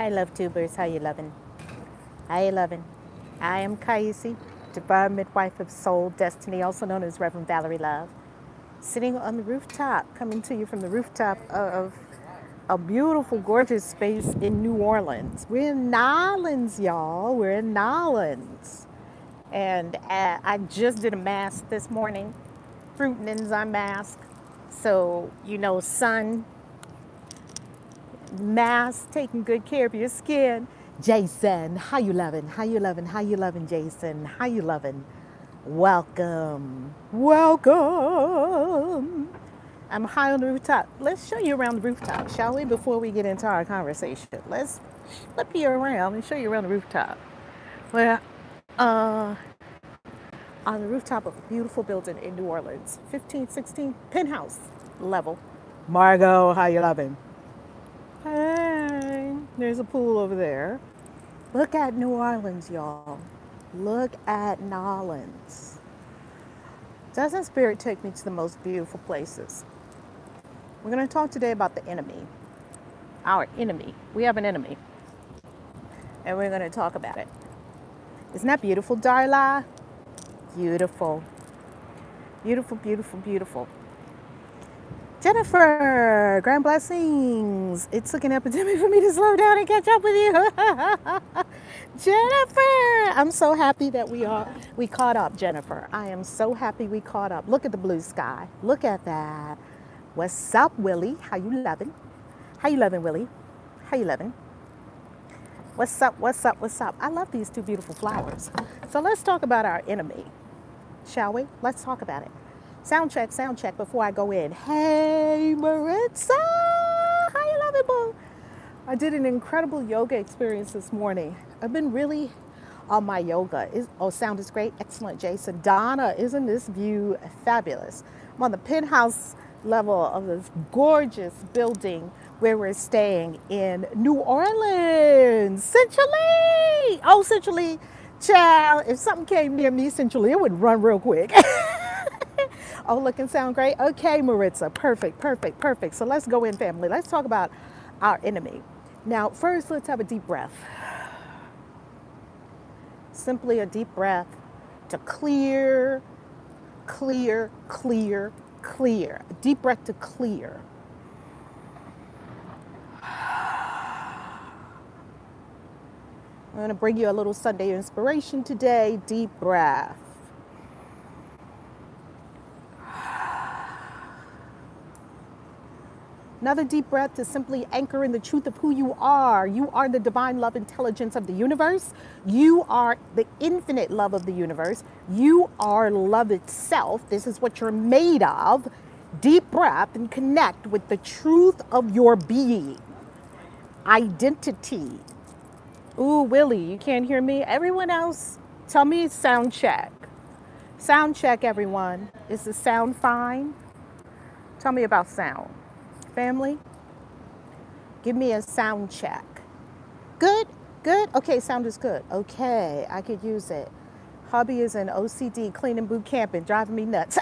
Hi, love tubers. How you loving? How you loving? I am Kaisi, divine midwife of soul destiny, also known as Reverend Valerie Love, sitting on the rooftop, coming to you from the rooftop of a beautiful, gorgeous space in New Orleans. We're in Nolans, y'all. We're in Nolans. And I just did a mask this morning, fruit and enzyme mask. So, sun, mask, taking good care of your skin. Jason, how you loving? How you loving? How you loving, Jason? How you loving? Welcome. Welcome. I'm high on the rooftop. Let's show you around the rooftop, shall we, before we get into our conversation? Let's flip you around and show you around the rooftop. Well, uh, on the rooftop of a beautiful building in New Orleans, 1516 penthouse level. Margot, how you loving? Hey, there's a pool over there. Look at New Orleans, y'all. Look at Nolans. Doesn't Spirit take me to the most beautiful places? We're going to talk today about the enemy. Our enemy. We have an enemy. And we're going to talk about it. Isn't that beautiful, Darla? Beautiful. Beautiful, beautiful, beautiful. Jennifer, grand blessings. It's like an epidemic for me to slow down and catch up with you. Jennifer, I'm so happy that we caught up, Jennifer. I am so happy we caught up. Look at the blue sky. Look at that. What's up, Willie? How you loving? How you loving, Willie? How you loving? What's up, what's up, what's up? I love these two beautiful flowers. So let's talk about our enemy, shall we? Let's talk about it. Sound check before I go in. Hey, Maritza! How you loving, boo? I did an incredible yoga experience this morning. I've been really on my yoga. Sound is great. Excellent, Jason. Donna, isn't this view fabulous? I'm on the penthouse level of this gorgeous building where we're staying in New Orleans. Centrally! Oh, Centrally, child, if something came near me, Centrally, it would run real quick. Oh, look and sound great. Okay, Maritza, perfect, perfect, perfect. So let's go in, family. Let's talk about our enemy. Now, first, let's have a deep breath. Simply a deep breath to clear, clear, clear, clear. A deep breath to clear. I'm going to bring you a little Sunday inspiration today. Deep breath. Another deep breath to simply anchor in the truth of who you are. You are the divine love intelligence of the universe. You are the infinite love of the universe. You are love itself. This is what you're made of. Deep breath and connect with the truth of your being. Identity. Ooh, Willie, you can't hear me? Everyone else, tell me sound check. Sound check, everyone. Is the sound fine? Tell me about sound. Family, give me a sound check. Good, good. Okay, sound is good. Okay, I could use it. Hubby is in OCD cleaning boot camp and driving me nuts.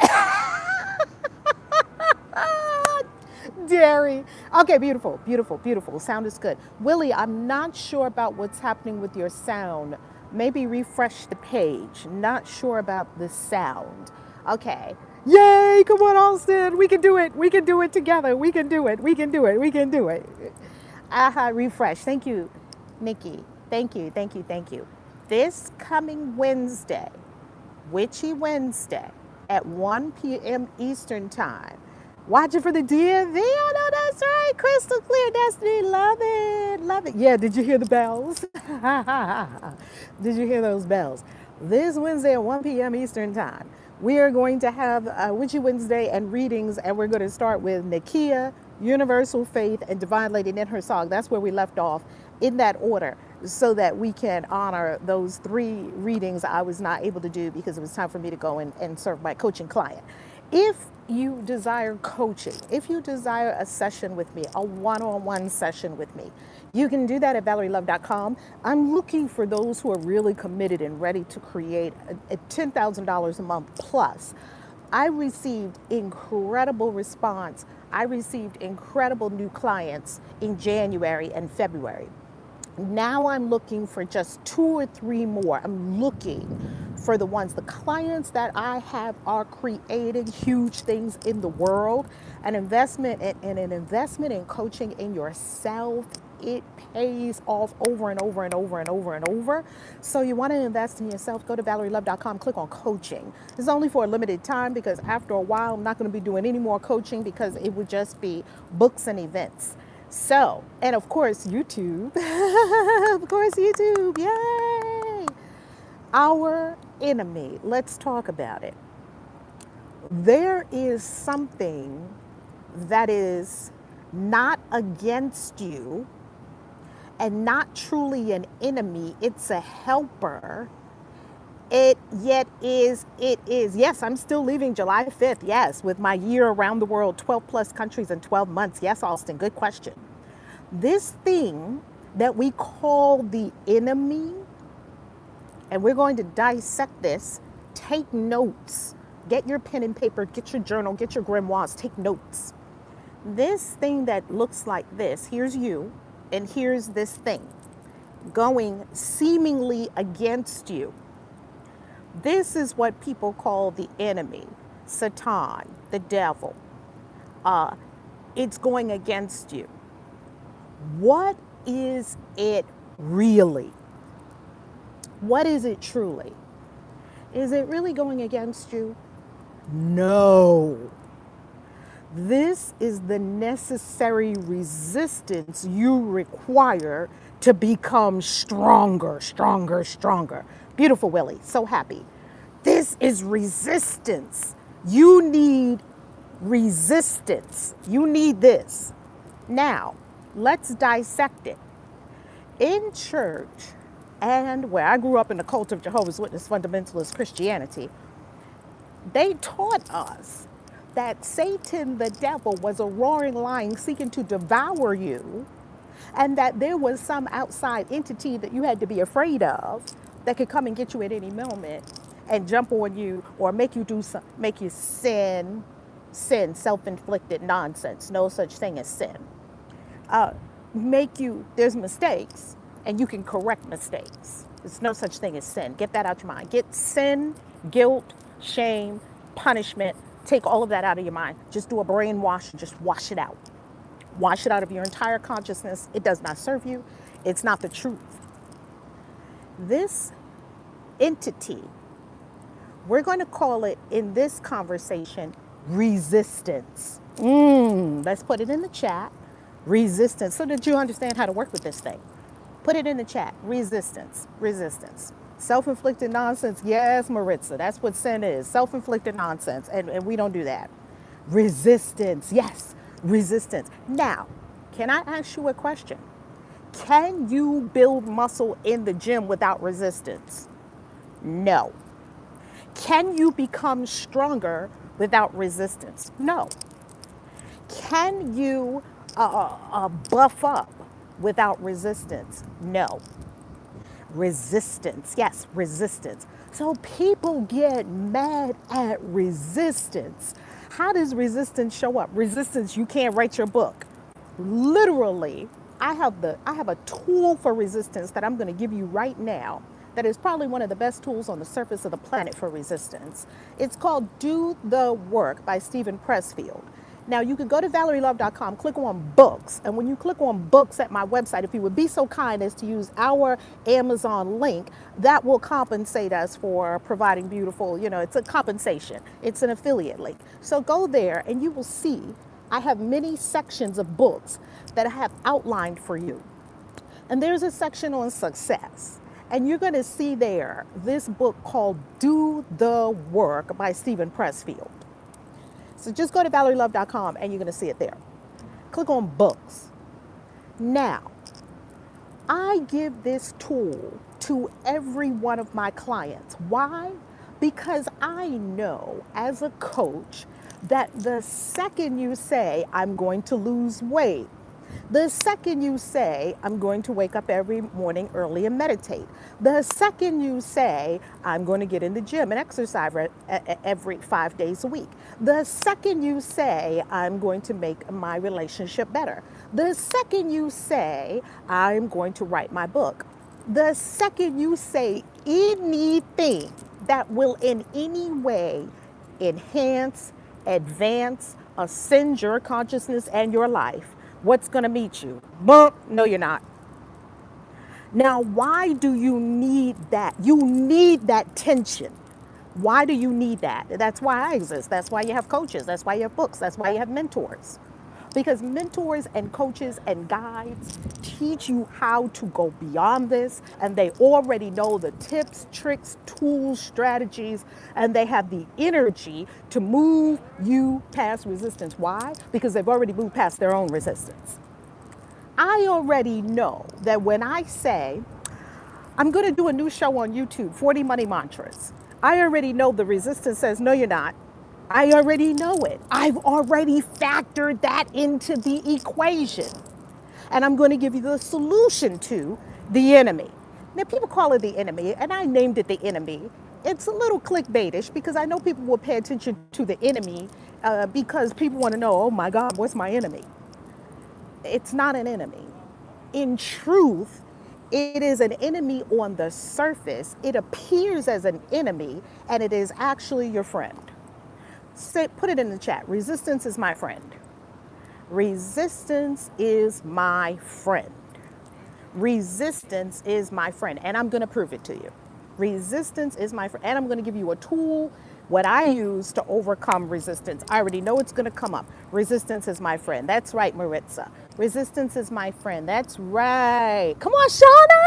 Dairy. Okay, beautiful, beautiful, beautiful. Sound is good. Willie, I'm not sure about what's happening with your sound. Maybe refresh the page. Not sure about the sound. Okay. Yay, come on, Austin. We can do it. We can do it together. We can do it. We can do it. We can do it. Refresh. Thank you, Nikki. Thank you, thank you, thank you. This coming Wednesday, Witchy Wednesday, at 1 p.m. Eastern Time. Watch it for the DMV. Oh, no, that's right. Crystal clear destiny. Love it. Love it. Yeah, did you hear the bells? Did you hear those bells? This Wednesday at 1 p.m. Eastern Time, we are going to have Witchy Wednesday and readings, and we're going to start with Nakia, Universal Faith, and Divine Lady in her song. That's where we left off in that order, so that we can honor those 3 readings I was not able to do because it was time for me to go and serve my coaching client. If you desire coaching, if you desire a session with me, a one-on-one session with me, you can do that at valerielove.com. I'm looking for those who are really committed and ready to create a $10,000 a month plus. I received incredible response. I received incredible new clients in January and February. Now I'm looking for just 2 or 3 more. I'm looking for the ones, the clients that I have are creating huge things in the world. An investment and an investment in coaching in yourself, it pays off over and over and over and over and over. So you want to invest in yourself, go to valerielove.com, click on coaching. It's only for a limited time because after a while I'm not going to be doing any more coaching because it would just be books and events. So, and of course, YouTube. Of course, YouTube. Yay! Our enemy. Let's talk about it. There is something that is not against you and not truly an enemy. It's a helper. It is. Yes, I'm still leaving July 5th. Yes, with my year around the world, 12 plus countries in 12 months. Yes, Austin, good question. This thing that we call the enemy, and we're going to dissect this, take notes. Get your pen and paper, get your journal, get your grimoires, take notes. This thing that looks like this, here's you, and here's this thing going seemingly against you. This is what people call the enemy, Satan, the devil. It's going against you. What is it really? What is it truly? Is it really going against you? No. This is the necessary resistance you require to become stronger, stronger, stronger. Beautiful, Willie. So happy. This is resistance. You need resistance. You need this. Now, let's dissect it. In church, and where I grew up in the cult of Jehovah's Witness fundamentalist Christianity, they taught us that Satan, the devil, was a roaring lion seeking to devour you, and that there was some outside entity that you had to be afraid of that could come and get you at any moment and jump on you or make you do some, make you sin, self-inflicted nonsense. No such thing as sin. There's mistakes, and you can correct mistakes. There's no such thing as sin. Get that out your mind. Get sin, guilt, shame, punishment. Take all of that out of your mind. Just do a brainwash and just wash it out. Wash it out of your entire consciousness. It does not serve you. It's not the truth. This entity, we're going to call it in this conversation resistance. Let's put it in the chat. Resistance, so that you understand how to work with this thing. Put it in the chat. Resistance, resistance. Self-inflicted nonsense. Yes, Maritza, that's what sin is. Self-inflicted nonsense, and we don't do that. Resistance, yes, resistance. Now, can I ask you a question? Can you build muscle in the gym without resistance? No. Can you become stronger without resistance? No. Can you buff up without resistance? No. Resistance, yes, resistance. So people get mad at resistance. How does resistance show up? Resistance, you can't write your book. Literally, I have a tool for resistance that I'm going to give you right now that is probably one of the best tools on the surface of the planet for resistance. It's called Do the Work by Stephen Pressfield. Now, you can go to valerielove.com, click on books. And when you click on books at my website, if you would be so kind as to use our Amazon link, that will compensate us for providing beautiful, it's a compensation. It's an affiliate link. So go there and you will see I have many sections of books that I have outlined for you. And there's a section on success. And you're going to see there this book called Do the Work by Stephen Pressfield. So just go to valerielove.com and you're going to see it there. Click on books. Now, I give this tool to every one of my clients. Why? Because I know as a coach that the second you say, I'm going to lose weight, The second you say, I'm going to wake up every morning early and meditate. The second you say, I'm going to get in the gym and exercise every 5 days a week. The second you say, I'm going to make my relationship better. The second you say, I'm going to write my book. The second you say anything that will in any way enhance, advance, ascend your consciousness and your life, what's going to meet you? Bump. No, you're not. Now, why do you need that? You need that tension. Why do you need that? That's why I exist. That's why you have coaches. That's why you have books. That's why you have mentors. Because mentors and coaches and guides teach you how to go beyond this, and they already know the tips, tricks, tools, strategies, and they have the energy to move you past resistance. Why? Because they've already moved past their own resistance. I already know that when I say, I'm going to do a new show on YouTube, 40 Money Mantras, I already know the resistance says, no, you're not. I already know it. I've already factored that into the equation. And I'm going to give you the solution to the enemy. Now, people call it the enemy, and I named it the enemy. It's a little clickbaitish because I know people will pay attention to the enemy because people want to know, oh my God, what's my enemy? It's not an enemy. In truth, it is an enemy on the surface. It appears as an enemy, and it is actually your friend. Put it in the chat. Resistance is my friend. Resistance is my friend. Resistance is my friend. And I'm going to prove it to you. Resistance is my friend. And I'm going to give you a tool, what I use to overcome resistance. I already know it's going to come up. Resistance is my friend. That's right, Maritza. Resistance is my friend. That's right. Come on, Shauna!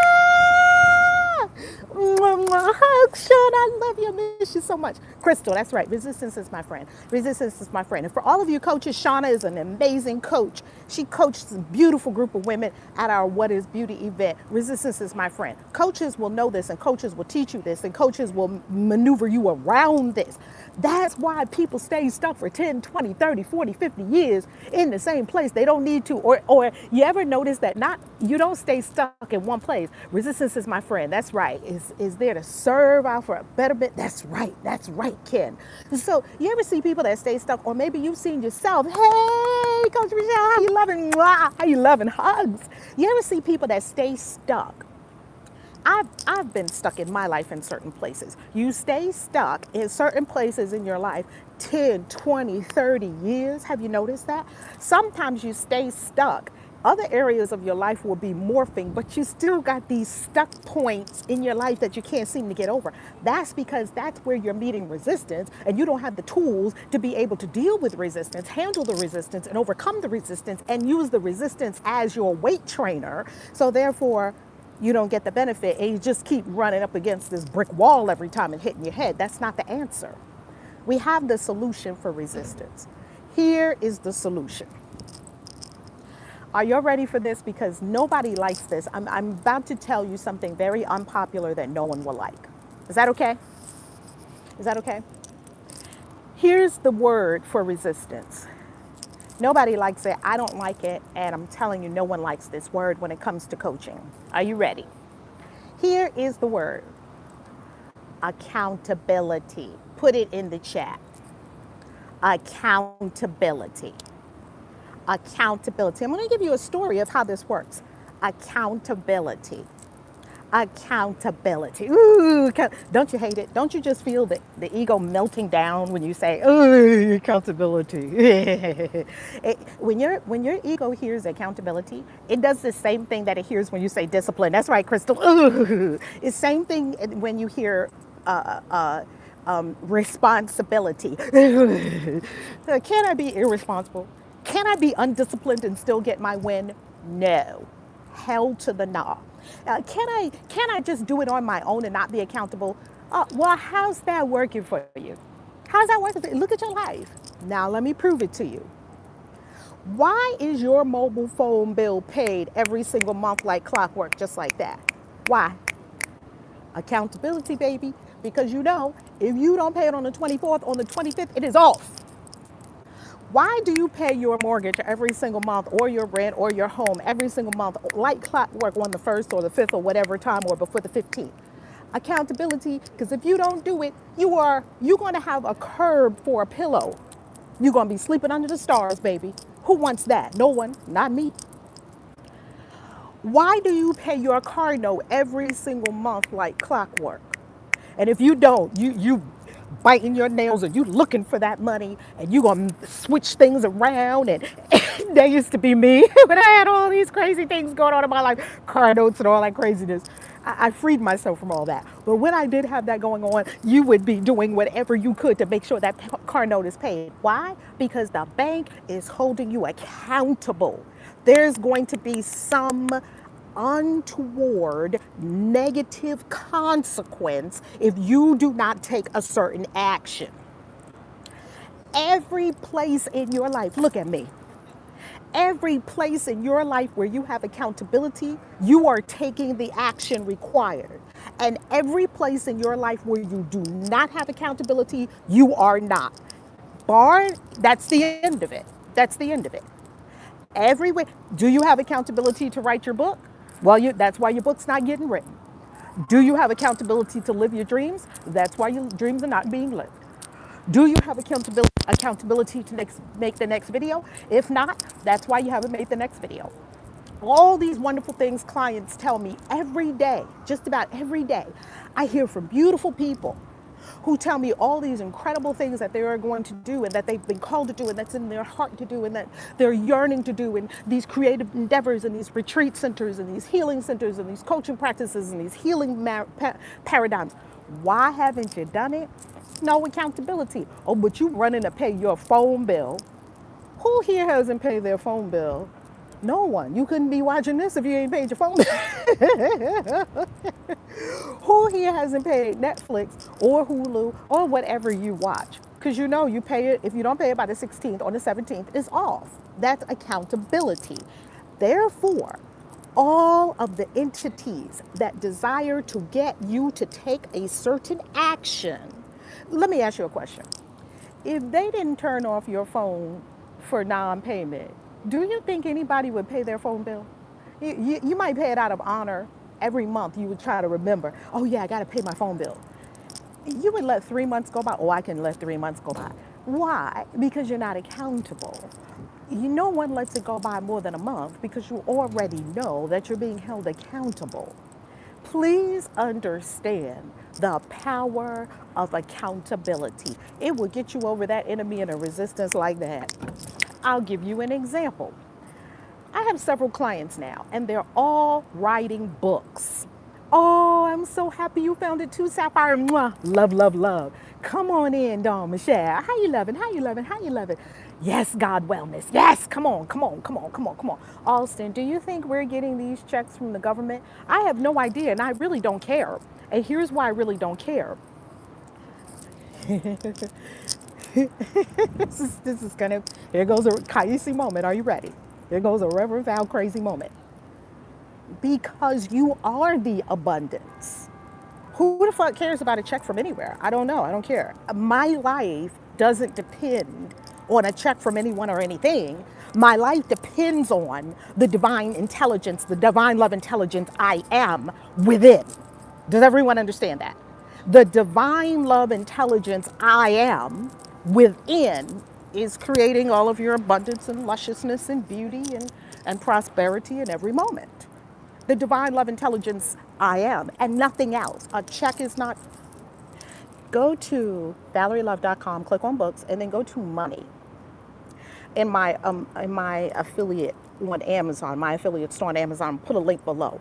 Hug, Sean, I love you. I miss you so much. Crystal, that's right. Resistance is my friend. Resistance is my friend. And for all of you coaches, Shauna is an amazing coach. She coached a beautiful group of women at our What is Beauty event. Resistance is my friend. Coaches will know this, and coaches will teach you this, and coaches will maneuver you around this. That's why people stay stuck for 10, 20, 30, 40, 50 years in the same place. They don't need to. Or you ever notice that you don't stay stuck in one place. Resistance is my friend. That's right. Is there to serve out for a betterment. That's right. That's right, Ken. So you ever see people that stay stuck, or maybe you've seen yourself. Hey, Coach Michelle, how you loving? How you loving? Hugs. You ever see people that stay stuck? I've been stuck in my life in certain places. You stay stuck in certain places in your life 10, 20, 30 years. Have you noticed that? Sometimes you stay stuck. Other areas of your life will be morphing, but you still got these stuck points in your life that you can't seem to get over. That's because that's where you're meeting resistance, and you don't have the tools to be able to deal with resistance, handle the resistance, and overcome the resistance, and use the resistance as your weight trainer. So therefore, you don't get the benefit, and you just keep running up against this brick wall every time and hitting your head. That's not the answer. We have the solution for resistance. Here is the solution. Are you ready for this? Because nobody likes this. I'm about to tell you something very unpopular that no one will like. Is that okay? Is that okay? Here's the word for resistance. Nobody likes it. I don't like it. And I'm telling you, no one likes this word when it comes to coaching. Are you ready? Here is the word. Accountability. Put it in the chat. Accountability. Accountability. I'm going to give you a story of how this works. Accountability. Accountability. Ooh, don't you hate it? Don't you just feel the ego melting down when you say, ooh, accountability? When your ego hears accountability, it does the same thing that it hears when you say discipline. That's right, Crystal. Ooh. It's the same thing when you hear responsibility. Can I be irresponsible? Can I be undisciplined and still get my win? No. Hell to the no. Can I just do it on my own and not be accountable? Well, how's that working for you? How's that working for you? Look at your life. Now let me prove it to you. Why is your mobile phone bill paid every single month like clockwork, just like that? Why? Accountability, baby. Because you know, if you don't pay it on the 24th, on the 25th, it is off. Why do you pay your mortgage every single month, or your rent or your home every single month, like clockwork, on the 1st or the 5th or whatever time, or before the 15th? Accountability, because if you don't do it, you're going to have a curb for a pillow. You're going to be sleeping under the stars, baby. Who wants that? No one, not me. Why do you pay your car note every single month like clockwork? And if you don't, you biting your nails, and you looking for that money, and you gonna switch things around. And that used to be me when I had all these crazy things going on in my life, car notes and all that craziness. I freed myself from all that. But when I did have that going on, you would be doing whatever you could to make sure that car note is paid. Why? Because the bank is holding you accountable. There's going to be some untoward negative consequence if you do not take a certain action. Every place in your life, look at me. Every place in your life where you have accountability, you are taking the action required. And every place in your life where you do not have accountability, you are not. Bar, that's the end of it. That's the end of it. Everywhere. Do you have accountability to write your book? Well, that's why your book's not getting written. Do you have accountability to live your dreams? That's why your dreams are not being lived. Do you have accountability to make the next video? If not, that's why you haven't made the next video. All these wonderful things clients tell me every day, just about every day. I hear from beautiful people who tell me all these incredible things that they are going to do, and that they've been called to do, and that's in their heart to do, and that they're yearning to do, and these creative endeavors, and these retreat centers, and these healing centers, and these coaching practices, and these healing paradigms. Why haven't you done it? No accountability. Oh, but you running to pay your phone bill. Who here hasn't paid their phone bill? No one. You couldn't be watching this if you ain't paid your phone bill. Who here hasn't paid Netflix or Hulu or whatever you watch? Because you pay it. If you don't pay it by the 16th or the 17th, it's off. That's accountability. Therefore, all of the entities that desire to get you to take a certain action. Let me ask you a question. If they didn't turn off your phone for non-payment, do you think anybody would pay their phone bill? You might pay it out of honor. Every month you would try to remember, oh yeah, I got to pay my phone bill. You would let 3 months go by. Oh, I can let 3 months go by. Why? Because you're not accountable. No one lets it go by more than a month, because you already know that you're being held accountable. Please understand the power of accountability. It will get you over that enemy and a resistance like that. I'll give you an example. I have several clients now, and they're all writing books. Oh, I'm so happy you found it too, Sapphire. Mwah. Love, love, love. Come on in, Dawn Michelle. How you loving? How you loving? How you loving? Yes, God wellness. Yes, come on, come on, come on, come on, come on. Alston, do you think we're getting these checks from the government? I have no idea, and I really don't care. And here's why I really don't care. This is gonna, here goes a Kaisi moment. Are you ready? Here goes a Reverend Val crazy moment. Because you are the abundance. Who the fuck cares about a check from anywhere? I don't know. I don't care. My life doesn't depend on a check from anyone or anything. My life depends on the divine intelligence, the divine love intelligence I am within. Does everyone understand that? The divine love intelligence I am within is creating all of your abundance and lusciousness and beauty and prosperity in every moment. The divine love intelligence I am, and nothing else. A check is not. Go to valerielove.com, click on books, and then go to money. In my affiliate on Amazon, my affiliate store on Amazon, put a link below.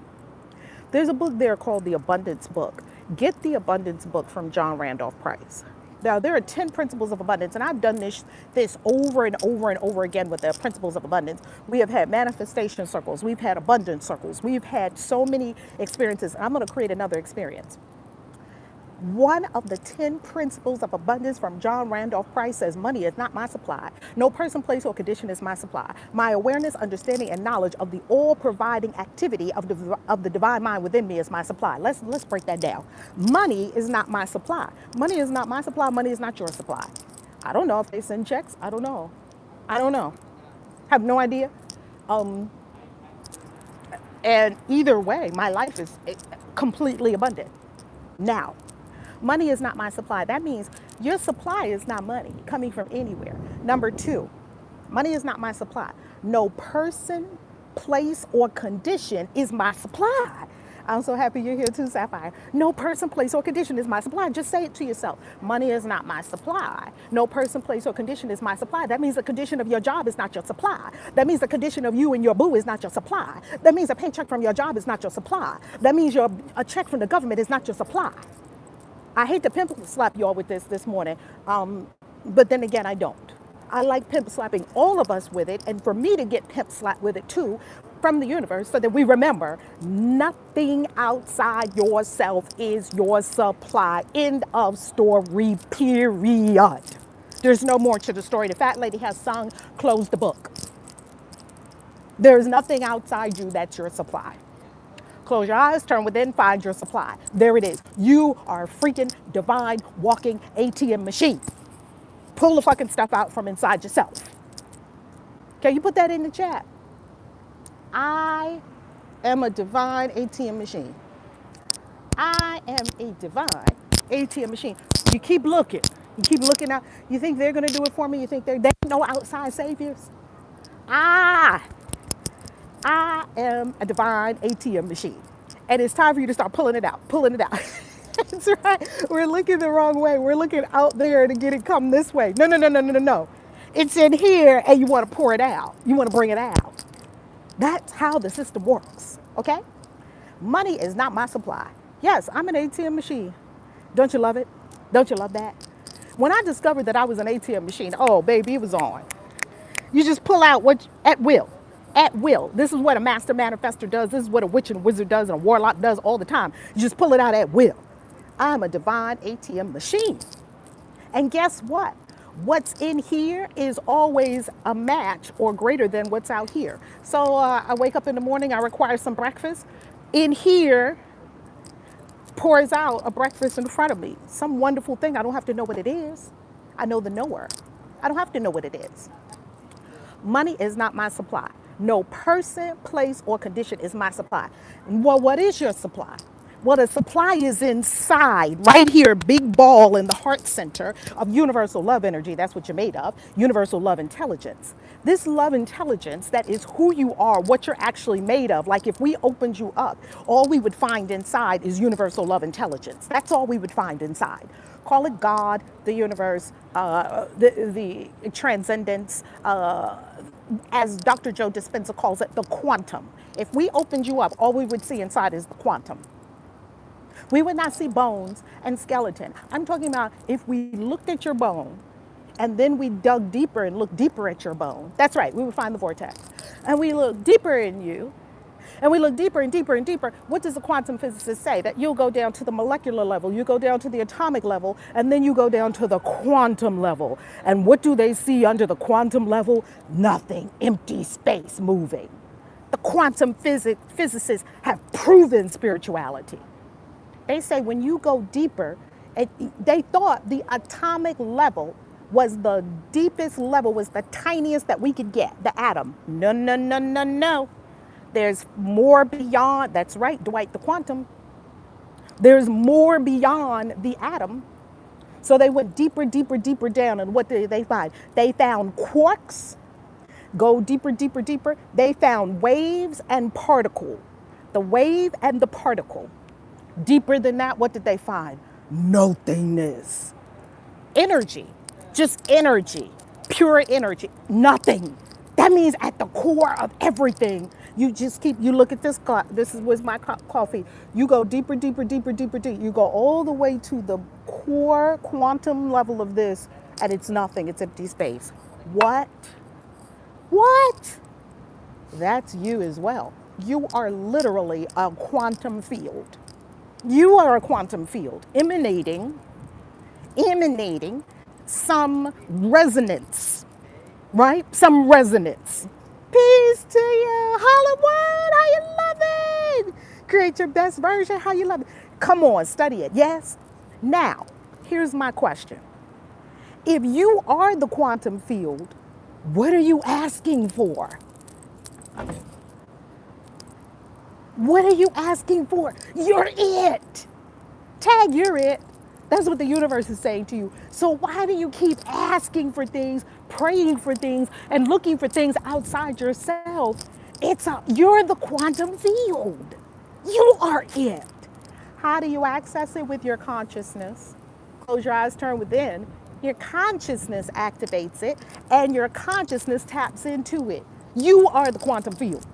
There's a book there called The Abundance Book. Get the Abundance Book from John Randolph Price. Now, there are 10 principles of abundance, and I've done this over and over and over again with the principles of abundance. We have had manifestation circles. We've had abundance circles. We've had so many experiences. I'm going to create another experience. One of the 10 principles of abundance from John Randolph Price says, money is not my supply. No person, place, or condition is my supply. My awareness, understanding, and knowledge of the all-providing activity of the divine mind within me is my supply. Let's break that down. Money is not my supply. Money is not my supply. Money is not your supply. I don't know if they send checks. I don't know. I don't know. Have no idea. Um, and either way, my life is completely abundant. Now, money is not my supply. That means your supply is not money coming from anywhere. Number two, money is not my supply. No person, place, or condition is my supply. I'm so happy you're here too, Sapphire. No person, place, or condition is my supply. Just say it to yourself. Money is not my supply. No person, place, or condition is my supply. That means the condition of your job is not your supply. That means the condition of you and your boo is not your supply. That means a paycheck from your job is not your supply. That means a check from the government is not your supply. I hate to pimp slap y'all with this morning, but then again, I don't. I like pimp slapping all of us with it, and for me to get pimp slapped with it too from the universe so that we remember nothing outside yourself is your supply. End of story, period. There's no more to the story. The fat lady has sung, close the book. There's nothing outside you that's your supply. Close your eyes, turn within, find your supply. There it is. You are a freaking divine walking ATM machine. Pull the fucking stuff out from inside yourself. Can you put that in the chat? I am a divine ATM machine. I am a divine ATM machine. You keep looking. You keep looking out. You think they're going to do it for me? You think they no outside saviors? I I am a divine ATM machine. And it's time for you to start pulling it out, pulling it out. That's right. We're looking the wrong way. We're looking out there to get it come this way. No, no, no, no, no, no, no. It's in here and you want to pour it out. You want to bring it out. That's how the system works. Okay? Money is not my supply. Yes, I'm an ATM machine. Don't you love it? Don't you love that? When I discovered that I was an ATM machine, oh, baby, it was on. You just pull out what at will. At will. This is what a master manifestor does. This is what a witch and a wizard does and a warlock does all the time. You just pull it out at will. I'm a divine ATM machine. And guess what? What's in here is always a match or greater than what's out here. So I wake up in the morning, I require some breakfast. In here pours out a breakfast in front of me. Some wonderful thing. I don't have to know what it is. I know the knower. I don't have to know what it is. Money is not my supply. No person, place, or condition is my supply. Well, what is your supply? Well, the supply is inside, right here, big ball in the heart center of universal love energy. That's what you're made of, universal love intelligence. This love intelligence, that is who you are, what you're actually made of. Like if we opened you up, all we would find inside is universal love intelligence. That's all we would find inside. Call it God, the universe, the transcendence, as Dr. Joe Dispenza calls it, the quantum. If we opened you up, all we would see inside is the quantum. We would not see bones and skeleton. I'm talking about if we looked at your bone and then we dug deeper and looked deeper at your bone. That's right, we would find the vortex. And we look deeper in you, and we look deeper and deeper and deeper. What does the quantum physicist say? That you'll go down to the molecular level, you go down to the atomic level, and then you go down to the quantum level. And what do they see under the quantum level? Nothing, empty space moving. The quantum physicists have proven spirituality. They say when you go deeper, they thought the atomic level was the deepest level, was the tiniest that we could get, the atom. No, no, no, no, no. There's more beyond, that's right, Dwight the Quantum. There's more beyond the atom. So they went deeper, deeper, deeper down, and what did they find? They found quarks. Go deeper, deeper, deeper. They found waves and particle. The wave and the particle. Deeper than that, what did they find? Nothingness. Energy. Just energy. Pure energy. Nothing. That means at the core of everything, you just keep, you look at this was my coffee. You go deeper, deeper, deeper, deeper, deeper. You go all the way to the core quantum level of this, and it's nothing. It's empty space. What? What? That's you as well. You are literally a quantum field. You are a quantum field emanating some resonance, right? Some resonance. Peace to you, Hollywood. How you love it? Create your best version. How you love it? Come on, study it. Yes. Now, here's my question. If you are the quantum field, What are you asking for? What are you asking for? You're it. Tag, you're it. That's what the universe is saying to you. So why do you keep asking for things, praying for things, and looking for things outside yourself? You're the quantum field. You are it. How do you access it? With your consciousness. Close your eyes, turn within. Your consciousness activates it, and your consciousness taps into it. You are the quantum field.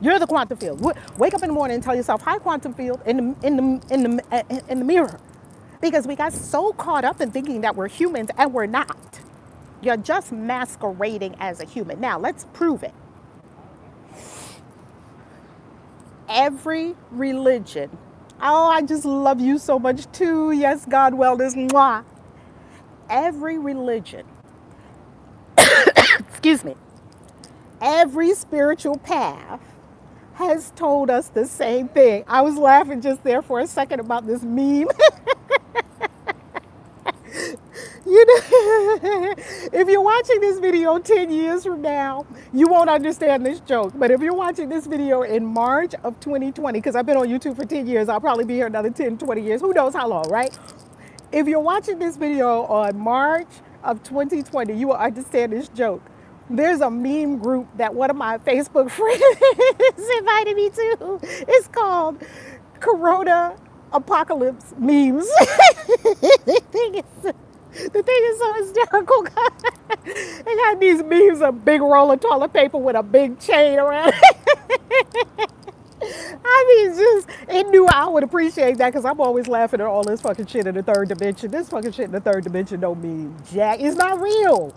You're the quantum field. Wake up in the morning and tell yourself, "Hi, quantum field," in the mirror, because we got so caught up in thinking that we're humans and we're not. You're just masquerading as a human. Now let's prove it. Every religion. Oh, I just love you so much too. Yes, God, wellness. Mwah. Every religion. Excuse me. Every spiritual path has told us the same thing. I was laughing just there for a second about this meme. You know, if you're watching this video 10 years from now, you won't understand this joke. But if you're watching this video in March of 2020, because I've been on YouTube for 10 years, I'll probably be here another 10, 20 years, who knows how long, right? If you're watching this video on March of 2020, you will understand this joke. There's a meme group that one of my Facebook friends invited me to. It's called Corona Apocalypse Memes. The thing is so hysterical. They got these memes, a big roll of toilet paper with a big chain around it. I mean, just, it knew I would appreciate that because I'm always laughing at all this fucking shit in the third dimension. This fucking shit in the third dimension don't mean jack. It's not real.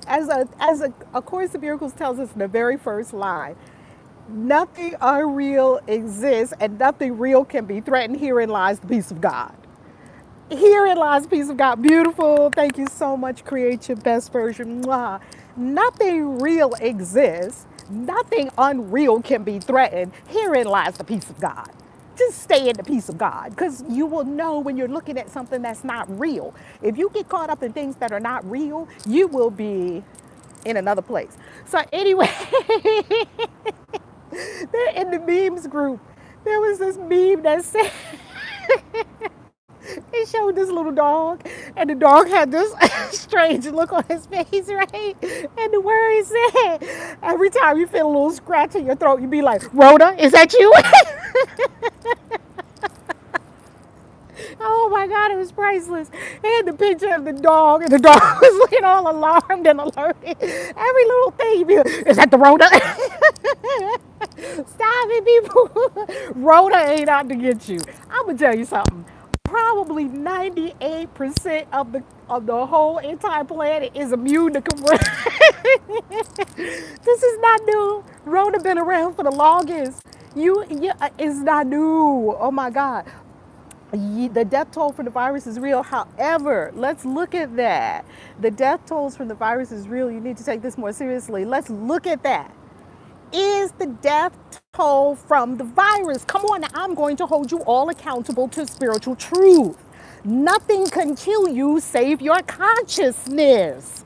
A Course in Miracles tells us in the very first line, nothing unreal exists and nothing real can be threatened. Herein lies the peace of God. Herein lies the peace of God. Beautiful. Thank you so much. Create your best version. Mwah. Nothing real exists. Nothing unreal can be threatened. Herein lies the peace of God. Just stay in the peace of God, because you will know when you're looking at something that's not real. If you get caught up in things that are not real, you will be in another place. So anyway, in the memes group, there was this meme that said, it showed this little dog, and the dog had this strange look on his face, right? And the words said, every time you feel a little scratch in your throat, you be like, "Rhoda, is that you?" Oh my God, it was priceless. They had the picture of the dog, and the dog was looking all alarmed and alerted. Every little thing, you'd be like, "Is that the Rhoda?" Stop it, people. Rhoda ain't out to get you. I'm going to tell you something. Probably 98% of the whole entire planet is immune to corona. This is not new. Rona been around for the longest. It's not new. Oh my God. The death toll from the virus is real. However, let's look at that. The death tolls from the virus is real. You need to take this more seriously. Let's look at that. Is the death toll from the virus? Come on, I'm going to hold you all accountable to spiritual truth. Nothing can kill you save your consciousness.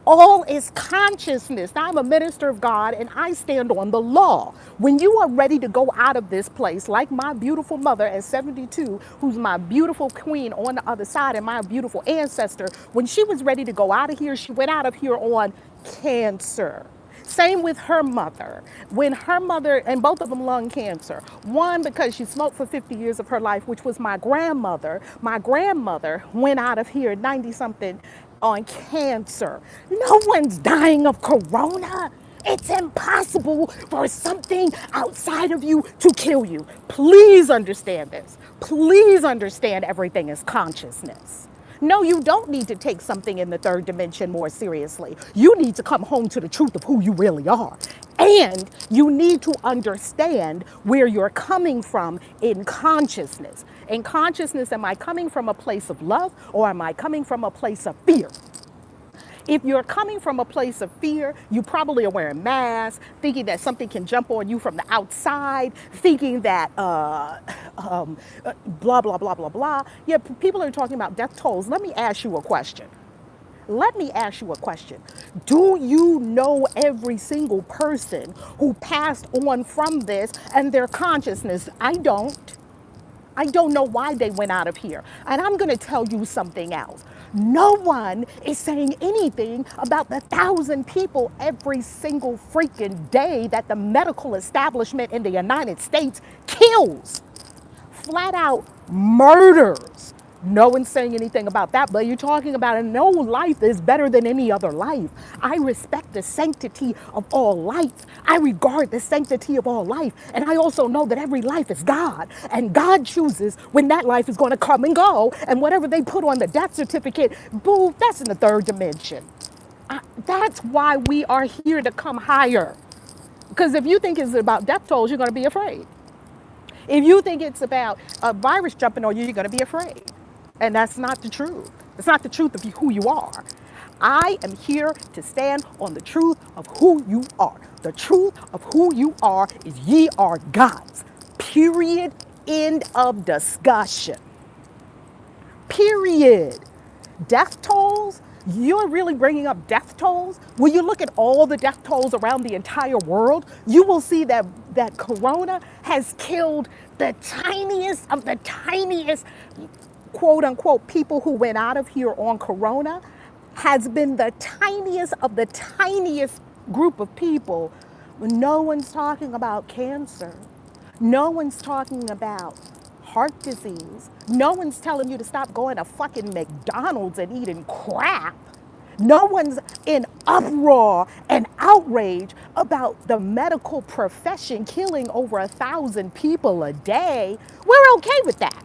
All is consciousness. Now, I'm a minister of God and I stand on the law. When you are ready to go out of this place, like my beautiful mother at 72, who's my beautiful queen on the other side and my beautiful ancestor, when she was ready to go out of here, she went out of here on cancer. Same with her mother. When her mother, and both of them lung cancer. One because she smoked for 50 years of her life, which was my grandmother. My grandmother went out of here 90 something on cancer. No one's dying of corona. It's impossible for something outside of you to kill you. Please understand this. Please understand everything is consciousness. No, you don't need to take something in the third dimension more seriously. You need to come home to the truth of who you really are. And you need to understand where you're coming from in consciousness. In consciousness, am I coming from a place of love or am I coming from a place of fear? If you're coming from a place of fear, you probably are wearing masks, thinking that something can jump on you from the outside, thinking that blah, blah, blah, blah, blah. Yeah, people are talking about death tolls. Let me ask you a question. Let me ask you a question. Do you know every single person who passed on from this and their consciousness? I don't. I don't know why they went out of here. And I'm going to tell you something else. No one is saying anything about the 1,000 people every single freaking day that the medical establishment in the United States kills. Flat out murders. No one's saying anything about that, but you're talking about it. No life is better than any other life. I respect the sanctity of all life. I regard the sanctity of all life. And I also know that every life is God. And God chooses when that life is going to come and go. And whatever they put on the death certificate, boo, that's in the third dimension. That's why we are here to come higher. Because if you think it's about death tolls, you're going to be afraid. If you think it's about a virus jumping on you, you're going to be afraid. And that's not the truth. It's not the truth of who you are. I am here to stand on the truth of who you are. The truth of who you are is ye are gods. Period. End of discussion. Period. Death tolls? You're really bringing up death tolls? When you look at all the death tolls around the entire world, you will see that corona has killed the tiniest of the tiniest, quote unquote, people who went out of here on corona, has been the tiniest of the tiniest group of people. No one's talking about cancer. No one's talking about heart disease. No one's telling you to stop going to fucking McDonald's and eating crap. No one's in uproar and outrage about the medical profession killing over 1,000 people a day. We're okay with that.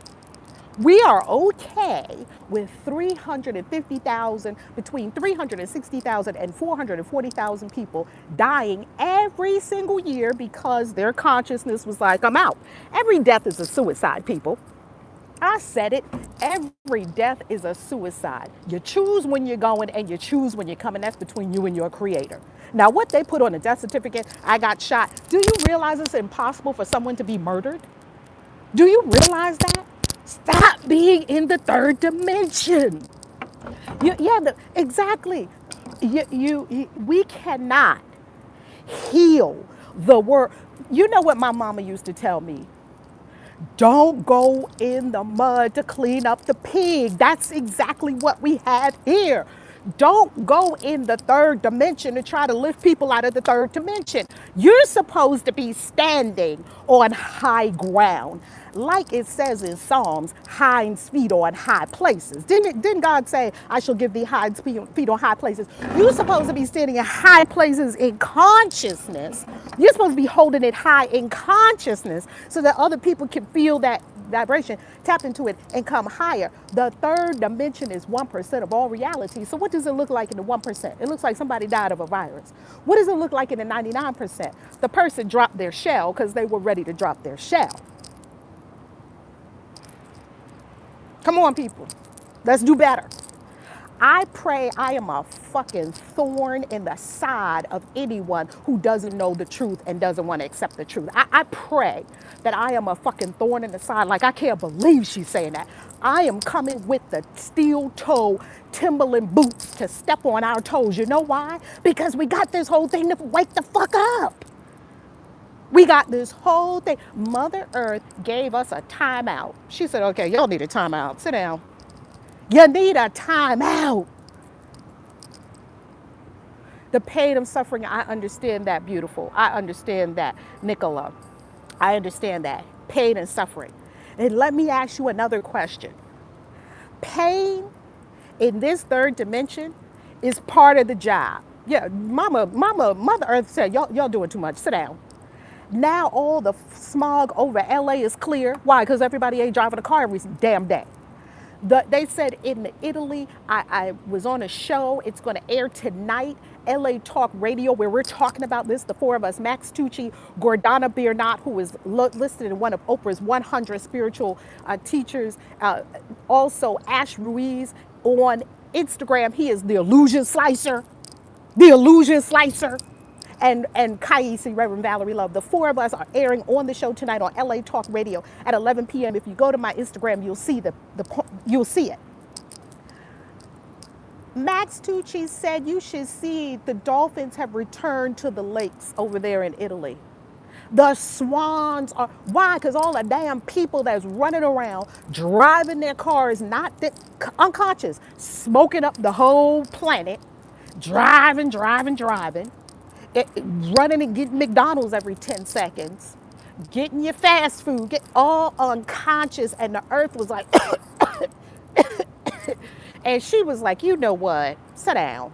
We are okay with 350,000, between 360,000 and 440,000 people dying every single year because their consciousness was like, I'm out. Every death is a suicide, people. I said it. Every death is a suicide. You choose when you're going and you choose when you're coming. That's between you and your creator. Now, what they put on a death certificate, I got shot. Do you realize it's impossible for someone to be murdered? Do you realize that? Stop being in the third dimension. Exactly. We cannot heal the world. You know what my mama used to tell me? Don't go in the mud to clean up the pig. That's exactly what we have here. Don't go in the third dimension to try to lift people out of the third dimension. You're supposed to be standing on high ground. Like it says in Psalms, hinds feet on high places. Didn't God say, I shall give thee hinds feet on high places? You're supposed to be standing in high places in consciousness. You're supposed to be holding it high in consciousness so that other people can feel that vibration, tap into it, and come higher. The third dimension is 1% of all reality. So what does it look like in the 1%? It looks like somebody died of a virus. What does it look like in the 99%? The person dropped their shell because they were ready to drop their shell. Come on, people. Let's do better. I pray I am a fucking thorn in the side of anyone who doesn't know the truth and doesn't want to accept the truth. I pray that I am a fucking thorn in the side. Like, I can't believe she's saying that. I am coming with the steel toe Timberland boots to step on our toes. You know why? Because we got this whole thing to wake the fuck up. We got this whole thing. Mother Earth gave us a timeout. She said, okay, y'all need a timeout. Sit down. You need a timeout. The pain of suffering, I understand that, beautiful. I understand that, Nicola. I understand that. Pain and suffering. And let me ask you another question. Pain in this third dimension is part of the job. Yeah, Mother Earth said, y'all doing too much. Sit down. Now all the smog over LA is clear. Why? Because everybody ain't driving a car every damn day. They said in Italy, I was on a show, it's going to air tonight, LA Talk Radio, where we're talking about this, the four of us, Max Tucci, Gordana Biernat, who is listed in one of Oprah's 100 spiritual teachers, also Ash Ruiz on Instagram. He is the illusion slicer, and Kaisi, Reverend Valerie Love. The four of us are airing on the show tonight on LA Talk Radio at 11 p.m. If you go to my Instagram, you'll see you'll see it. Max Tucci said you should see the dolphins have returned to the lakes over there in Italy. The swans are, why? Because all the damn people that's running around, driving their cars, unconscious, smoking up the whole planet, driving, running and getting McDonald's every 10 seconds, getting your fast food, get all unconscious. And the earth was like, and she was like, you know what? Sit down.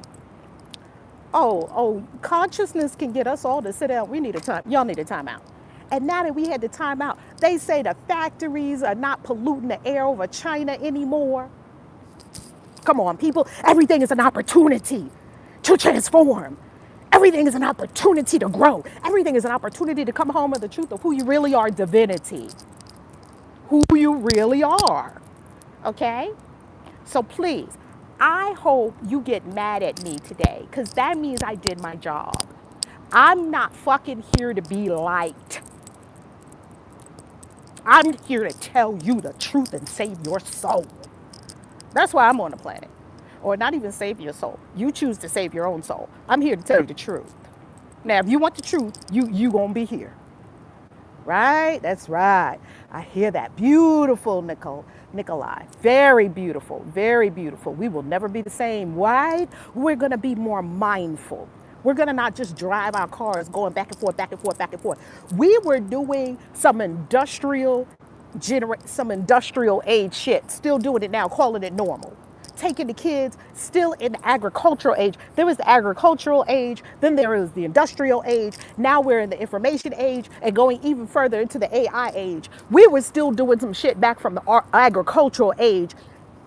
Consciousness can get us all to sit down. We need a time. Y'all need a timeout. And now that we had the timeout, they say the factories are not polluting the air over China anymore. Come on, people. Everything is an opportunity to transform. Everything is an opportunity to grow. Everything is an opportunity to come home with the truth of who you really are, divinity. Who you really are. Okay? So please, I hope you get mad at me today because that means I did my job. I'm not fucking here to be liked. I'm here to tell you the truth and save your soul. That's why I'm on the planet. Or not even save your soul. You choose to save your own soul. I'm here to tell you the truth. Now, if you want the truth, you gonna be here. Right? That's right. I hear that. Beautiful, Nikolai. Very beautiful. Very beautiful. We will never be the same. Why? We're going to be more mindful. We're going to not just drive our cars going back and forth, back and forth, back and forth. We were doing some industrial age shit, still doing it now, calling it normal. Taking the kids still in the agricultural age. There was the agricultural age, then there was the industrial age. Now we're in the information age and going even further into the AI age. We were still doing some shit back from the agricultural age.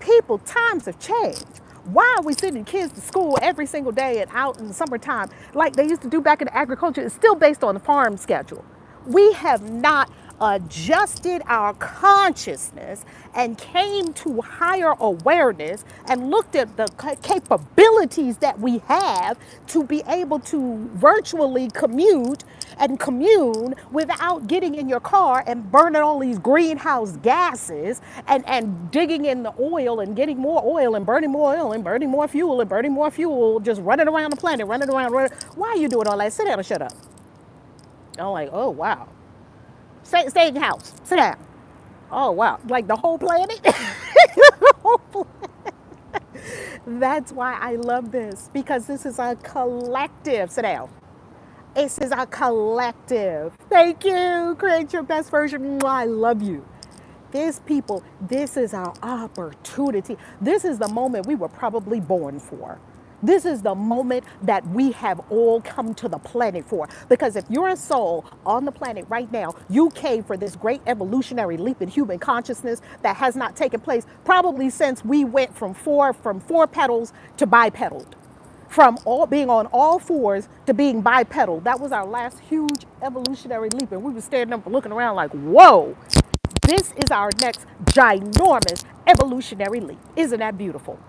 People, times have changed. Why are we sending kids to school every single day and out in the summertime like they used to do back in the agriculture? It's still based on the farm schedule. We have not adjusted our consciousness and came to higher awareness and looked at the capabilities that we have to be able to virtually commute and commune without getting in your car and burning all these greenhouse gases and digging in the oil and getting more oil and burning more oil and burning more fuel and burning more fuel, just running around the planet, running around. Why are you doing all that? Sit down and shut up. I'm like, oh, wow. Stay in your house. Sit down. Oh, wow. Like the whole planet? The whole planet. That's why I love this, because this is a collective. Sit down. This is a collective. Thank you. Create your best version. I love you. This people, this is our opportunity. This is the moment we were probably born for. This is the moment that we have all come to the planet for. Because if you're a soul on the planet right now, you came for this great evolutionary leap in human consciousness that has not taken place probably since we went from four pedals to bipedal. From being on all fours to being bipedal. That was our last huge evolutionary leap. And we were standing up and looking around like, whoa, this is our next ginormous evolutionary leap. Isn't that beautiful?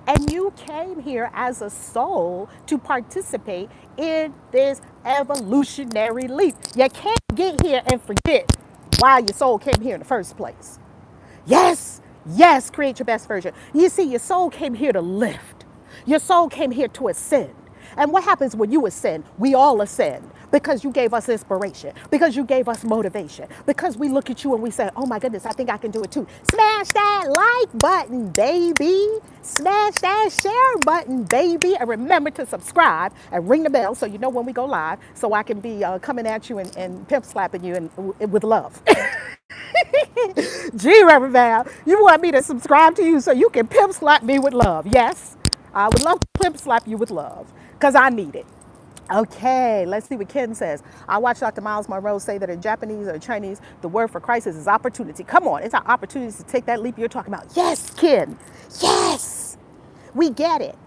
And you came here as a soul to participate in this evolutionary leap. You can't get here and forget why your soul came here in the first place. Yes, create your best version. You see, your soul came here to lift. Your soul came here to ascend. And what happens when you ascend? We all ascend because you gave us inspiration, because you gave us motivation, because we look at you and we say, oh my goodness, I think I can do it too. Smash that like button, baby. Smash that share button, baby. And remember to subscribe and ring the bell so you know when we go live, so I can be coming at you and pimp slapping you with love. Gee, Reverend Val, you want me to subscribe to you so you can pimp slap me with love? Yes, I would love to pimp slap you with love because I need it. Okay, let's see what Ken says. I watched Dr. Miles Monroe say that in Japanese or Chinese, the word for crisis is opportunity. Come on, it's our opportunity to take that leap you're talking about. Yes, Ken. Yes, we get it.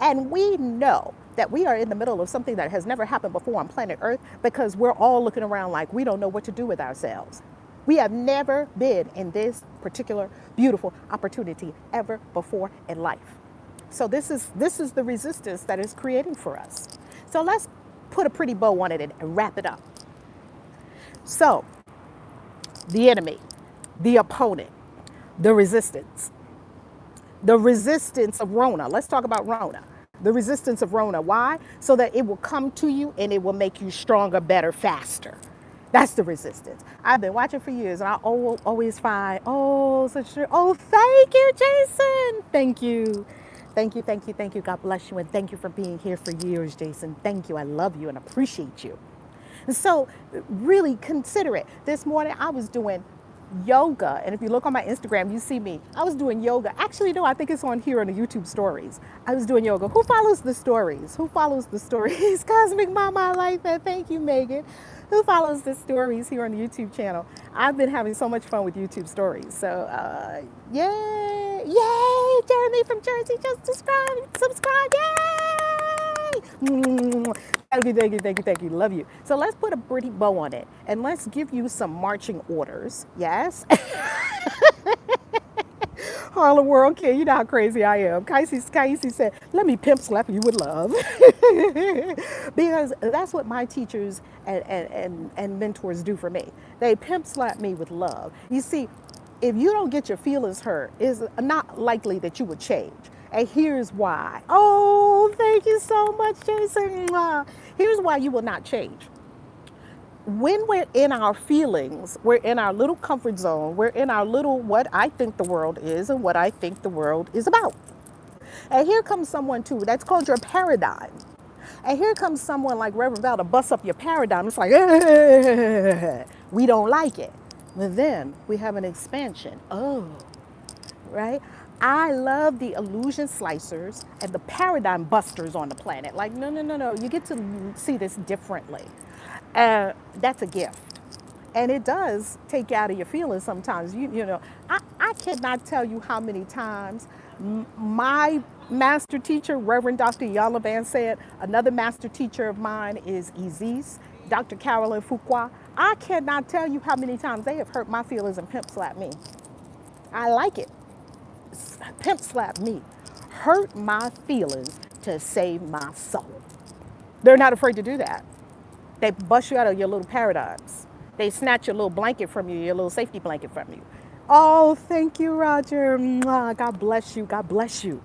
And we know that we are in the middle of something that has never happened before on planet Earth because we're all looking around like we don't know what to do with ourselves. We have never been in this particular beautiful opportunity ever before in life. So this is the resistance that is creating for us. So let's put a pretty bow on it and wrap it up. So the enemy, the opponent, the resistance. The resistance of Rona. Let's talk about Rona. The resistance of Rona. Why? So that it will come to you and it will make you stronger, better, faster. That's the resistance. I've been watching for years and I always find, oh, such a, oh, thank you, Jason. Thank you. Thank you, thank you, thank you. God bless you. And thank you for being here for years, Jason. Thank you. I love you and appreciate you. And so really consider it. This morning I was doing yoga, and if you look on my Instagram, you see me. I was doing yoga. Actually, no, I think it's on here on the YouTube stories. I was doing yoga. Who follows the stories? Who follows the stories? Cosmic Mama, I like that. Thank you, Megan. Who follows the stories here on the YouTube channel? I've been having so much fun with YouTube stories. So, yay! Yay! Jeremy from Jersey just subscribe. Yay! Thank you, thank you, thank you, thank you. Love you. So let's put a pretty bow on it and let's give you some marching orders. Yes? Harlem World King, you know how crazy I am. Kaisi said, let me pimp slap you with love. Because that's what my teachers and mentors do for me. They pimp slap me with love. You see, if you don't get your feelings hurt, it's not likely that you would change. And here's why. Oh, thank you so much, Jason. Here's why you will not change. When we're in our feelings, we're in our little comfort zone, we're in our little what I think the world is and what I think the world is about. And here comes someone too, that's called your paradigm. And here comes someone like Reverend Val to bust up your paradigm. It's like, we don't like it. But then we have an expansion. Oh, right? I love the illusion slicers and the paradigm busters on the planet. Like, no. You get to see this differently. That's a gift. And it does take you out of your feelings sometimes. You know, I cannot tell you how many times my master teacher, Reverend Dr. Yalavan said, another master teacher of mine is Isis, Dr. Carolyn Fuqua. I cannot tell you how many times they have hurt my feelings and pimp slapped me. I like it. Pimp slap me. Hurt my feelings to save my soul. They're not afraid to do that. They bust you out of your little paradigms. They snatch your little blanket from you, your little safety blanket from you. Oh, thank you, Roger. God bless you. God bless you.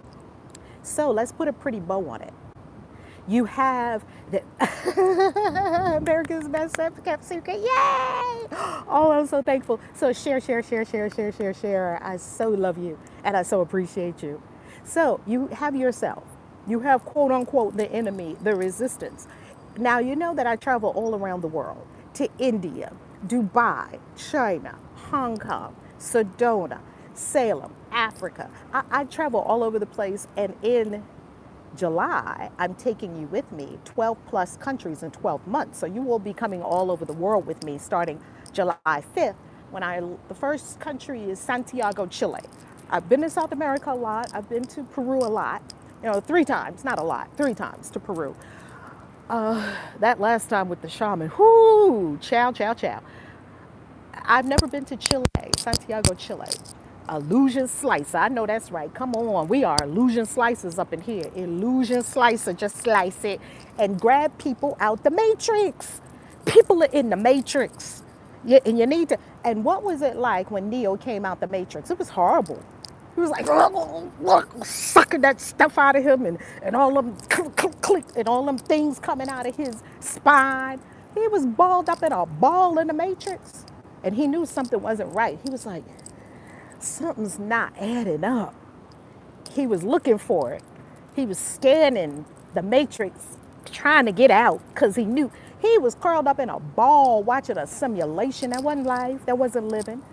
So let's put a pretty bow on it. You have the America's Best Kept Secret. Yay! Oh, I'm so thankful. So share. I so love you and I so appreciate you. So you have yourself. You have quote unquote the enemy, the resistance. Now you know that I travel all around the world to India, Dubai, China, Hong Kong, Sedona, Salem, Africa. I travel all over the place, and in July, I'm taking you with me 12 plus countries in 12 months. So you will be coming all over the world with me starting July 5th the first country is Santiago, Chile. I've been to South America a lot. I've been to Peru a lot, 3 times, not a lot, 3 times to Peru. That last time with the shaman, whoo, chow. I've never been to Chile, Santiago, Chile. Illusion slicer, I know that's right. Come on, we are illusion slicers up in here. Illusion slicer, just slice it and grab people out the matrix. People are in the matrix. And you need to, and what was it like when Neo came out the matrix? It was horrible. He was like sucking that stuff out of him and all them click and all them things coming out of his spine. He was balled up in a ball in the matrix. And he knew something wasn't right. He was like, something's not adding up. He was looking for it. He was scanning the matrix, trying to get out because he knew he was curled up in a ball watching a simulation. That wasn't life. That wasn't living.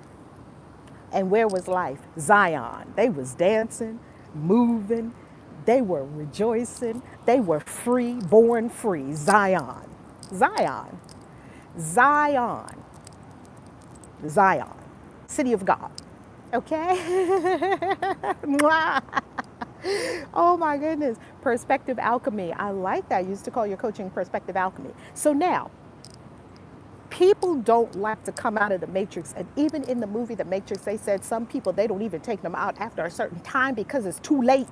And where was life? Zion. They was dancing, moving. They were rejoicing. They were free, born free. Zion. City of God. Okay? Oh my goodness. Perspective alchemy. I like that. I used to call your coaching perspective alchemy. So now, people don't like to come out of the matrix. And even in the movie The Matrix, they said some people, they don't even take them out after a certain time because it's too late.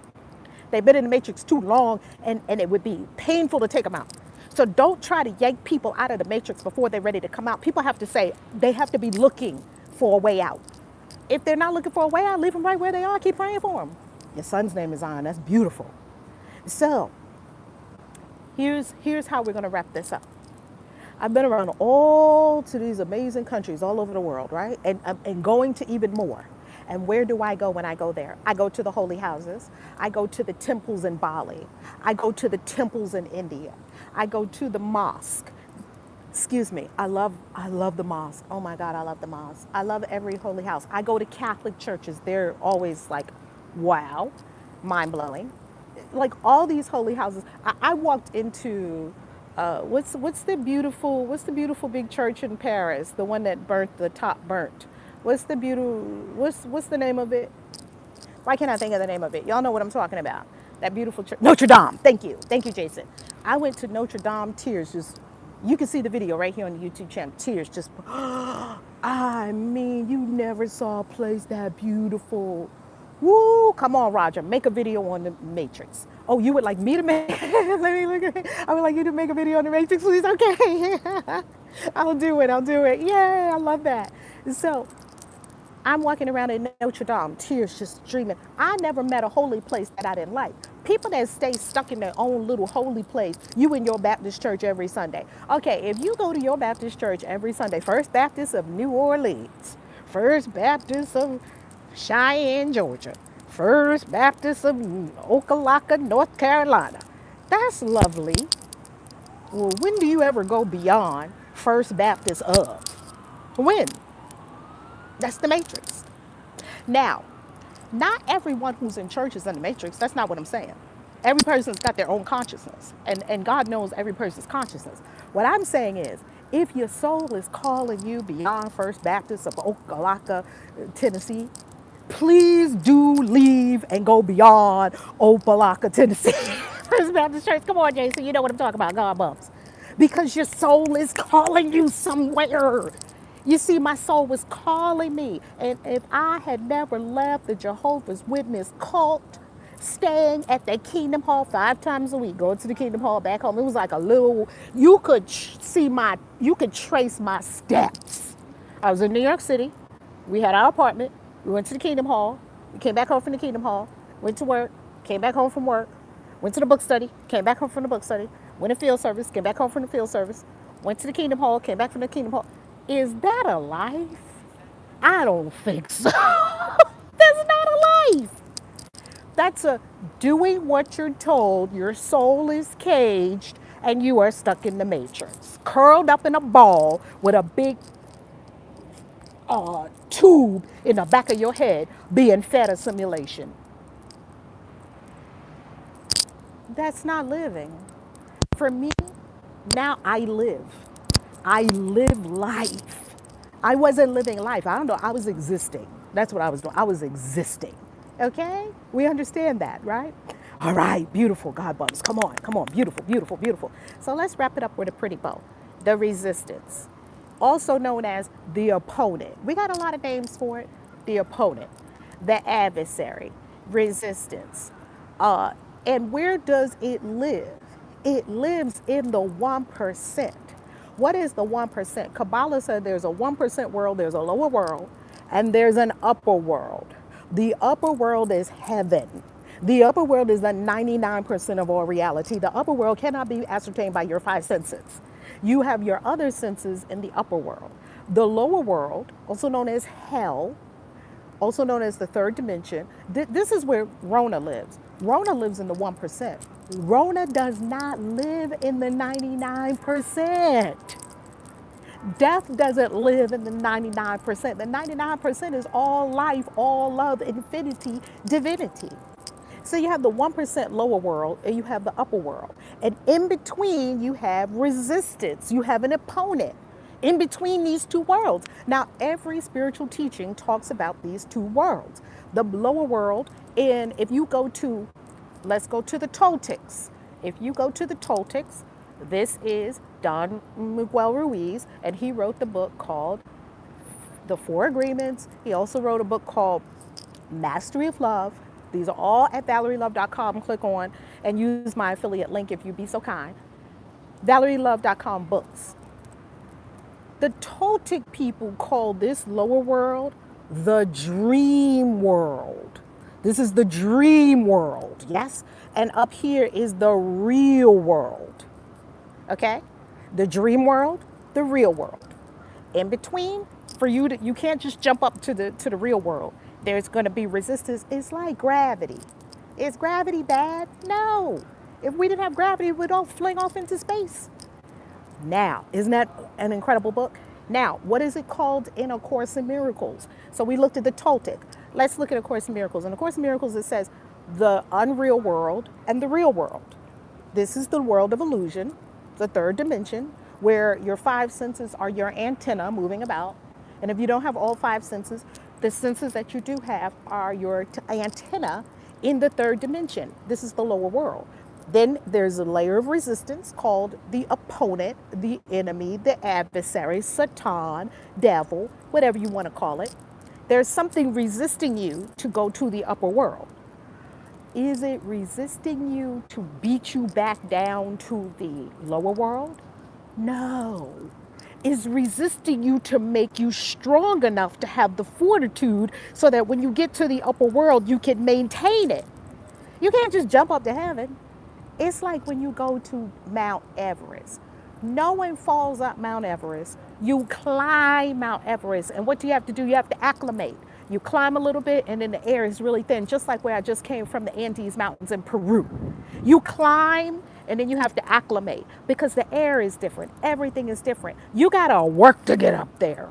They've been in the matrix too long and it would be painful to take them out. So don't try to yank people out of the matrix before they're ready to come out. People have to say, they have to be looking for a way out. If they're not looking for a way out, leave them right where they are. Keep praying for them. Your son's name is on. That's beautiful. So here's how we're going to wrap this up. I've been around all to these amazing countries all over the world, right? And going to even more. And where do I go when I go there? I go to the holy houses. I go to the temples in Bali. I go to the temples in India. I go to the mosque. Excuse me. I love the mosque. Oh my God, I love the mosque. I love every holy house. I go to Catholic churches. They're always like, wow, mind blowing. Like all these holy houses. I walked into what's the beautiful big church in Paris? The one that burnt, the top burnt. What's the name of it? Why can't I think of the name of it? Y'all know what I'm talking about. That beautiful church. Notre Dame. Thank you. Thank you, Jason. I went to Notre Dame, tears just, you can see the video right here on the YouTube channel. Tears just, I mean, you never saw a place that beautiful. Woo, come on, Roger, make a video on the Matrix. Oh, you would like me to make, let me look at it. I would like you to make a video on the Matrix, please. Okay. I'll do it. Yay, I love that. So I'm walking around in Notre Dame, tears just streaming. I never met a holy place that I didn't like. People that stay stuck in their own little holy place, you in your Baptist church every Sunday. Okay, if you go to your Baptist church every Sunday, First Baptist of New Orleans, First Baptist of Cheyenne, Georgia, First Baptist of Ockalaka, North Carolina, that's lovely. Well, when do you ever go beyond First Baptist of? When? That's the matrix. Now, not everyone who's in church is in the matrix. That's not what I'm saying. Every person's got their own consciousness, and God knows every person's consciousness. What I'm saying is, if your soul is calling you beyond First Baptist of Ockalaka, Tennessee, please do leave and go beyond Opelika, Tennessee. First Baptist Church. Come on, Jason. You know what I'm talking about. God bumps. Because your soul is calling you somewhere. You see, my soul was calling me. And if I had never left the Jehovah's Witness cult, staying at the Kingdom Hall 5 times a week, going to the Kingdom Hall back home, it was like a little, you could you could trace my steps. I was in New York City. We had our apartment. We went to the Kingdom Hall. We came back home from the Kingdom Hall. Went to work. Came back home from work. Went to the book study. Came back home from the book study. Went to field service. Came back home from the field service. Went to the Kingdom Hall. Came back from the Kingdom Hall. Is that a life? I don't think so. That's not a life. That's a doing what you're told. Your soul is caged and you are stuck in the matrix. Curled up in a ball with a big tube in the back of your head being fed a simulation. That's not living. For me, now I live. I live life. I wasn't living life. I don't know. I was existing. That's what I was doing. I was existing. Okay? We understand that, right? All right. Beautiful, God bumps. Come on. Come on. Beautiful, beautiful, beautiful. So let's wrap it up with a pretty bow. The resistance, also known as the opponent. We got a lot of names for it. The opponent, the adversary, resistance. And where does it live? It lives in the 1%. What is the 1%? Kabbalah said there's a 1% world, there's a lower world, and there's an upper world. The upper world is heaven. The upper world is the 99% of all reality. The upper world cannot be ascertained by your 5 senses. You have your other senses in the upper world. The lower world, also known as hell, also known as the third dimension, this is where Rona lives. Rona lives in the 1%. Rona does not live in the 99%. Death doesn't live in the 99%. The 99% is all life, all love, infinity, divinity. So you have the 1% lower world and you have the upper world. And in between, you have resistance. You have an opponent in between these two worlds. Now, every spiritual teaching talks about these two worlds. The lower world, and if you go to, let's go to the Toltecs. If you go to the Toltecs, this is Don Miguel Ruiz, and he wrote the book called The Four Agreements. He also wrote a book called Mastery of Love. These are all at ValerieLove.com. Click on and use my affiliate link if you'd be so kind. ValerieLove.com books. The Toltec people call this lower world the dream world. This is the dream world, yes? And up here is the real world, okay? The dream world, the real world. In between, for you to, you can't just jump up to the real world. There's going to be resistance. It's like gravity. Is gravity bad? No. If we didn't have gravity, we'd all fling off into space. Now, isn't that an incredible book? Now, what is it called in A Course in Miracles? So we looked at the Toltec. Let's look at A Course in Miracles. In A Course in Miracles, it says the unreal world and the real world. This is the world of illusion, the third dimension, where your five senses are your antenna moving about. And if you don't have all five senses, the senses that you do have are your antenna in the third dimension. This is the lower world. Then there's a layer of resistance called the opponent, the enemy, the adversary, Satan, devil, whatever you want to call it. There's something resisting you to go to the upper world. Is it resisting you to beat you back down to the lower world? No. Is resisting you to make you strong enough to have the fortitude so that when you get to the upper world, you can maintain it. You can't just jump up to heaven. It's like when you go to Mount Everest. No one falls up Mount Everest. You climb Mount Everest. And what do you have to do? You have to acclimate. You climb a little bit and then the air is really thin, just like where I just came from, the Andes Mountains in Peru. You climb and then you have to acclimate because the air is different. Everything is different. You got to work to get up there.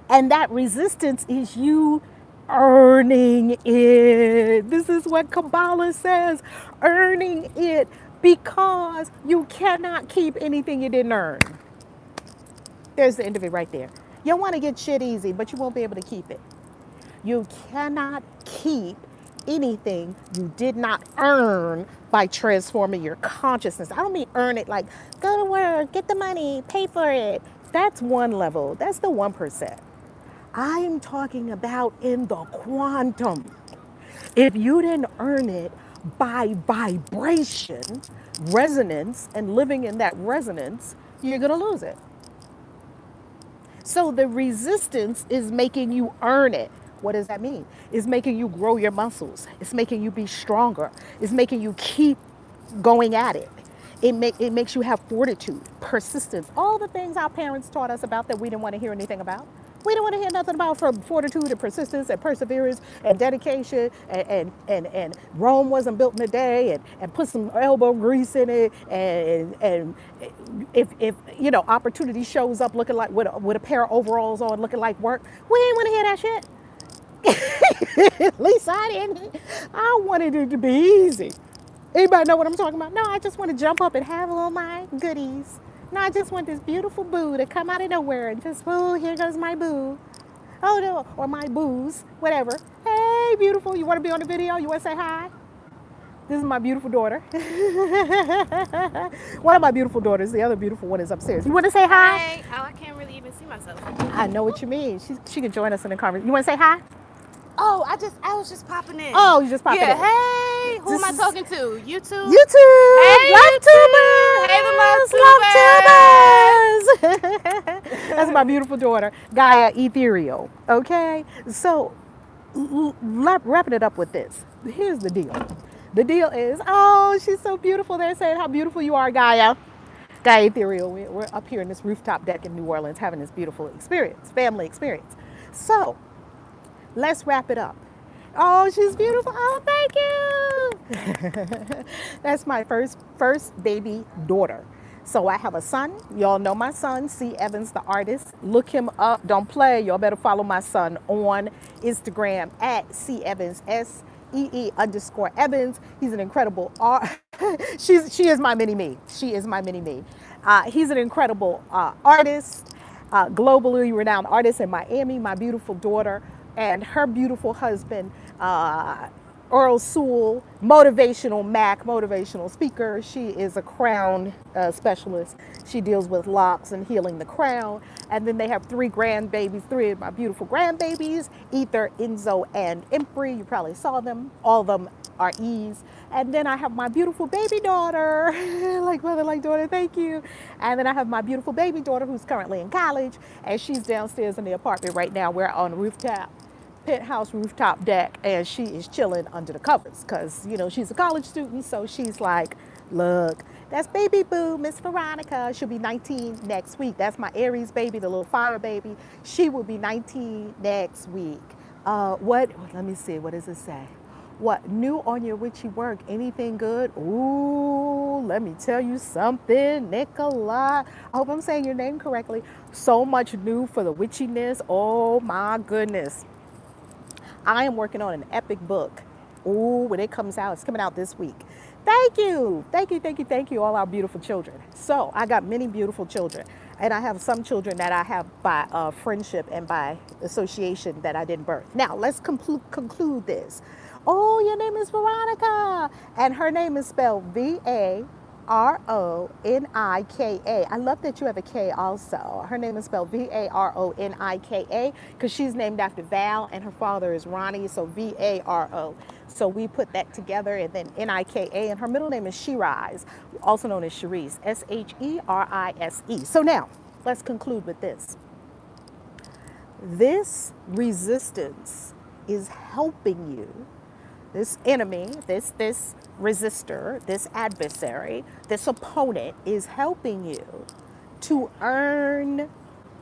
And that resistance is you earning it. This is what Kabbalah says, earning it, because you cannot keep anything you didn't earn. There's the end of it right there. You want to get shit easy, but you won't be able to keep it. You cannot keep anything you did not earn by transforming your consciousness. I don't mean earn it like go to work, get the money, pay for it. That's one level. That's the 1%. I'm talking about in the quantum. If you didn't earn it by vibration, resonance, and living in that resonance, you're going to lose it. So the resistance is making you earn it. What does that mean? It's making you grow your muscles. It's making you be stronger. It's making you keep going at it. It makes you have fortitude, persistence, all the things our parents taught us about that we didn't want to hear anything about. We didn't want to hear nothing about from fortitude and persistence and perseverance and dedication and Rome wasn't built in a day and put some elbow grease in it and if you know opportunity shows up looking like with a pair of overalls on looking like work, we didn't want to hear that shit. At least I didn't. I wanted it to be easy. Anybody know what I'm talking about? No, I just want to jump up and have all my goodies. No, I just want this beautiful boo to come out of nowhere and just, oh, here goes my boo. Oh, no, or my booze, whatever. Hey, beautiful, you want to be on the video? You want to say hi? This is my beautiful daughter. One of my beautiful daughters. The other beautiful one is upstairs. You want to say hi? Hey. Oh, I can't really even see myself. I know what you mean. She can join us in the conversation. You want to say hi? Oh, I was just popping in. Oh, you just popping in. Hey, who am I talking to? YouTube? YouTube. Hey, Love tubers. Hey, the love tubers. That's my beautiful daughter, Gaia Ethereal. Okay, so wrapping it up with this. Here's the deal. The deal is, oh, she's so beautiful. They're saying how beautiful you are, Gaia. Gaia Ethereal. We're up here in this rooftop deck in New Orleans having this beautiful experience, family experience. So let's wrap it up. Oh, she's beautiful. Oh, thank you. That's my first baby daughter. So I have a son. Y'all know my son, C. Evans, the artist. Look him up. Don't play. Y'all better follow my son on Instagram at C. Evans, SEE_Evans. He's an incredible art. She is my mini-me. She is my mini-me. He's an incredible artist, globally renowned artist in Miami. My beautiful daughter and her beautiful husband, Earl Sewell, motivational speaker. She is a crown specialist. She deals with locks and healing the crown. And then they have three of my beautiful grandbabies, Ether, Enzo, and Empri. You probably saw them. All of them are E's. And then I have my beautiful baby daughter, like mother, like daughter, thank you. And then I have my beautiful baby daughter who's currently in college, and she's downstairs in the apartment right now. We're on the rooftop. penthouse rooftop deck, and she is chilling under the covers because, you know, she's a college student. So she's like, look, that's baby boo, Miss Veronica. She'll be 19 next week. That's my Aries baby, the little fire baby. She will be 19 next week. Let me see, what does it say? What, new on your witchy work? Anything good? Ooh, let me tell you something, Nicola. I hope I'm saying your name correctly. So much new for the witchiness. Oh my goodness. I am working on an epic book. Ooh, when it comes out, it's coming out this week. Thank you. Thank you, thank you, thank you, all our beautiful children. So I got many beautiful children. And I have some children that I have by friendship and by association that I didn't birth. Now, let's conclude this. Oh, your name is Veronica. And her name is spelled Varonika. I love that you have a K also. Her name is spelled Varonika because she's named after Val and her father is Ronnie, so Varo. So we put that together, and then Nika, and her middle name is Shirise, also known as Cherise, Sherise. So now, let's conclude with this. This resistance is helping you. This enemy, this resistor, this adversary, this opponent is helping you to earn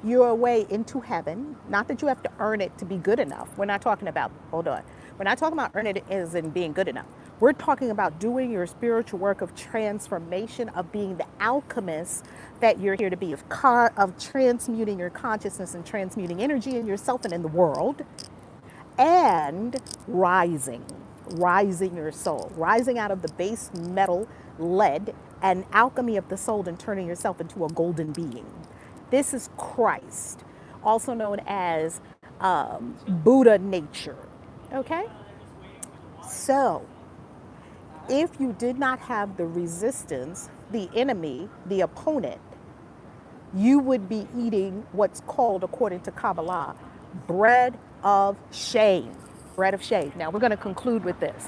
your way into heaven. Not that you have to earn it to be good enough. We're not talking about, hold on. We're not talking about earning it as in being good enough. We're talking about doing your spiritual work of transformation, of being the alchemist that you're here to be, of transmuting your consciousness and transmuting energy in yourself and in the world, and rising your soul, rising out of the base metal lead and alchemy of the soul and turning yourself into a golden being. This is Christ, also known as Buddha nature. Okay? So, if you did not have the resistance, the enemy, the opponent, you would be eating what's called, according to Kabbalah, bread of shame. Bread of shame. Now, we're going to conclude with this.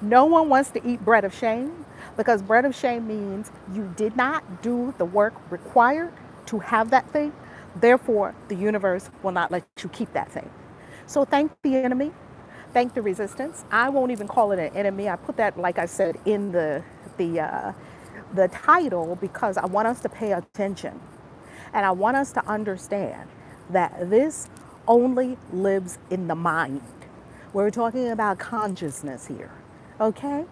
No one wants to eat bread of shame because bread of shame means you did not do the work required to have that thing. Therefore, the universe will not let you keep that thing. So thank the enemy. Thank the resistance. I won't even call it an enemy. I put that, like I said, in the title because I want us to pay attention. And I want us to understand that this only lives in the mind. We're talking about consciousness here. Okay?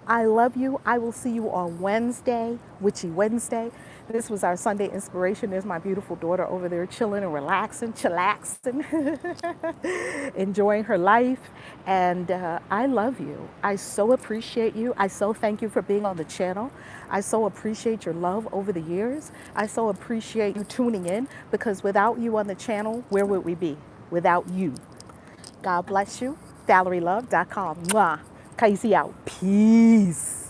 I love you. I will see you on Wednesday, Witchy Wednesday. This was our Sunday inspiration. There's my beautiful daughter over there chilling and relaxing, chillaxing, enjoying her life. And I love you. I so appreciate you. I so thank you for being on the channel. I so appreciate your love over the years. I so appreciate you tuning in because without you on the channel, where would we be? Without you. God bless you. ValerieLove.com. Mwah. Kaisi out. Peace.